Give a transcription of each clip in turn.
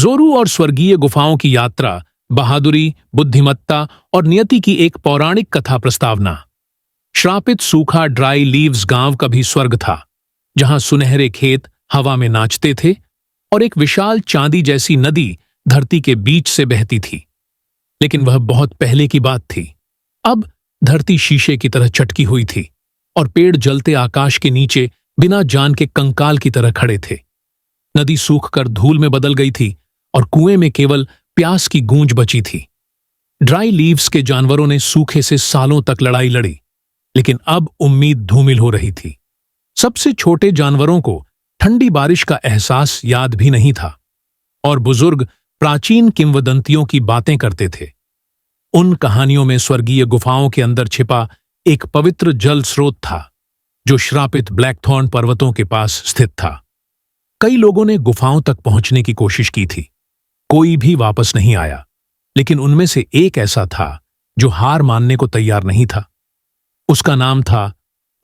जोरू और स्वर्गीय गुफाओं की यात्रा, बहादुरी, बुद्धिमत्ता और नियति की एक पौराणिक कथा प्रस्तावना। श्रापित सूखा ड्राई लीव्स गांव का भी स्वर्ग था, जहां सुनहरे खेत हवा में नाचते थे और एक विशाल चांदी जैसी नदी धरती के बीच से बहती थी। लेकिन वह बहुत पहले की बात थी। अब धरती शीशे की तरह चटकी हुई थी और पेड़ जलते आकाश के नीचे बिना जान के कंकाल की तरह खड़े थे। नदी सूखकर धूल में बदल गई थी और कुएं में केवल प्यास की गूंज बची थी। ड्राई लीव्स के जानवरों ने सूखे से सालों तक लड़ाई लड़ी, लेकिन अब उम्मीद धूमिल हो रही थी। सबसे छोटे जानवरों को ठंडी बारिश का एहसास याद भी नहीं था और बुजुर्ग प्राचीन किंवदंतियों की बातें करते थे। उन कहानियों में स्वर्गीय गुफाओं के अंदर छिपा एक पवित्र जल स्रोत था, जो श्रापित ब्लैकथॉर्न पर्वतों के पास स्थित था। कई लोगों ने गुफाओं तक पहुंचने की कोशिश की थी, कोई भी वापस नहीं आया। लेकिन उनमें से एक ऐसा था जो हार मानने को तैयार नहीं था। उसका नाम था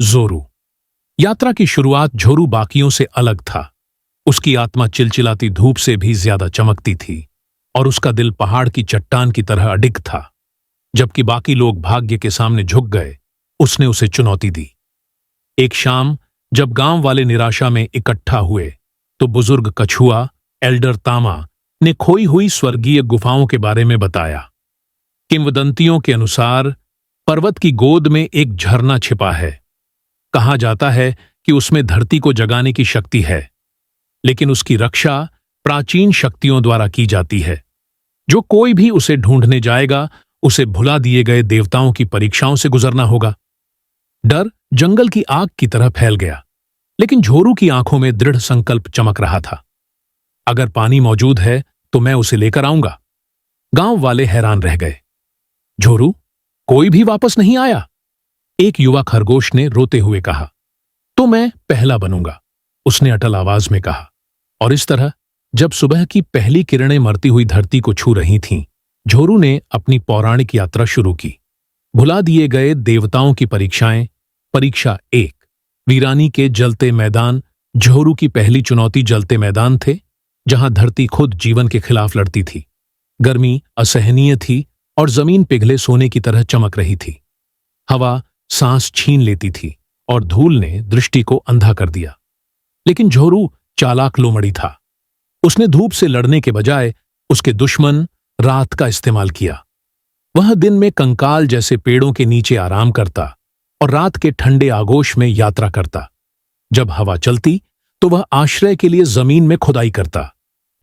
जोरू। यात्रा की शुरुआत झोरू बाकियों से अलग था। उसकी आत्मा चिलचिलाती धूप से भी ज्यादा चमकती थी और उसका दिल पहाड़ की चट्टान की तरह अडिग था। जबकि बाकी लोग भाग्य के सामने झुक गए, उसने उसे चुनौती दी। एक शाम जब गांव वाले निराशा में इकट्ठा हुए, तो बुजुर्ग कछुआ एल्डर तामा ने खोई हुई स्वर्गीय गुफाओं के बारे में बताया। किंवदंतियों के अनुसार पर्वत की गोद में एक झरना छिपा है। कहा जाता है कि उसमें धरती को जगाने की शक्ति है, लेकिन उसकी रक्षा प्राचीन शक्तियों द्वारा की जाती है। जो कोई भी उसे ढूंढने जाएगा, उसे भुला दिए गए देवताओं की परीक्षाओं से गुजरना होगा। डर जंगल की आग की तरह फैल गया, लेकिन झोरू की आंखों में दृढ़ संकल्प चमक रहा था। अगर पानी मौजूद है तो मैं उसे लेकर आऊंगा। गांव वाले हैरान रह गए। झोरू, कोई भी वापस नहीं आया? एक युवा खरगोश ने रोते हुए कहा। तो मैं पहला बनूंगा, उसने अटल आवाज में कहा। और इस तरह जब सुबह की पहली किरणें मरती हुई धरती को छू रही थीं, झोरू ने अपनी पौराणिक यात्रा शुरू की। भुला दिए गए देवताओं की परीक्षाएं। परीक्षा 1, वीरानी के जलते मैदान। झोरू की पहली चुनौती जलते मैदान थे, जहां धरती खुद जीवन के खिलाफ लड़ती थी। गर्मी असहनीय थी और जमीन पिघले सोने की तरह चमक रही थी। हवा सांस छीन लेती थी और धूल ने दृष्टि को अंधा कर दिया। लेकिन झोरू चालाक लोमड़ी था। उसने धूप से लड़ने के बजाय उसके दुश्मन रात का इस्तेमाल किया। वह दिन में कंकाल जैसे पेड़ों के नीचे आराम करता और रात के ठंडे आगोश में यात्रा करता। जब हवा चलती तो वह आश्रय के लिए जमीन में खुदाई करता।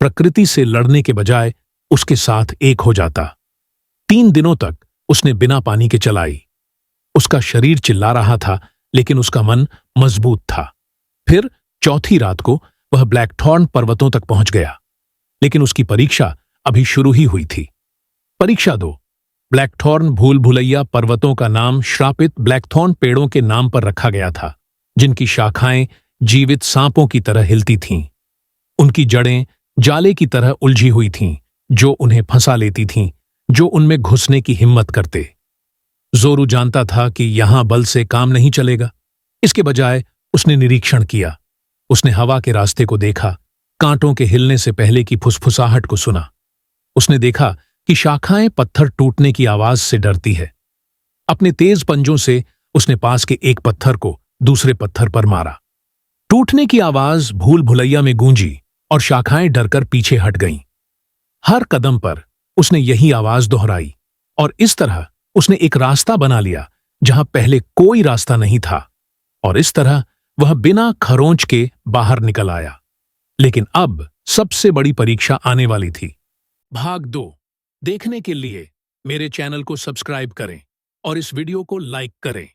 प्रकृति से लड़ने के बजाय उसके साथ एक हो जाता। 3 दिनों तक उसने बिना पानी के चलाई। उसका शरीर चिल्ला रहा था, लेकिन उसका मन मजबूत था। फिर चौथी रात को वह ब्लैकथॉर्न पर्वतों तक पहुंच गया, लेकिन उसकी परीक्षा अभी शुरू ही हुई थी। परीक्षा 2, ब्लैकथॉर्न भूल भुलैया पर्वतों का नाम श्रापित ब्लैकथॉर्न पेड़ों के नाम पर रखा गया था, जिनकी शाखाएं जीवित सांपों की तरह हिलती थीं। उनकी जड़ें जाले की तरह उलझी हुई थीं, जो उन्हें फंसा लेती थीं, जो उनमें घुसने की हिम्मत करते। जोरू जानता था कि यहां बल से काम नहीं चलेगा। इसके बजाय उसने निरीक्षण किया। उसने हवा के रास्ते को देखा, कांटों के हिलने से पहले की फुसफुसाहट को सुना। उसने देखा कि शाखाएं पत्थर टूटने की आवाज से डरती है। अपने तेज पंजों से उसने पास के एक पत्थर को दूसरे पत्थर पर मारा। टूटने की आवाज भूल भुलैया में गूंजी और शाखाएं डरकर पीछे हट गईं। हर कदम पर उसने यही आवाज दोहराई और इस तरह उसने एक रास्ता बना लिया जहां पहले कोई रास्ता नहीं था। और इस तरह वह बिना खरोंच के बाहर निकल आया। लेकिन अब सबसे बड़ी परीक्षा आने वाली थी। भाग 2 देखने के लिए मेरे चैनल को सब्सक्राइब करें और इस वीडियो को लाइक करें।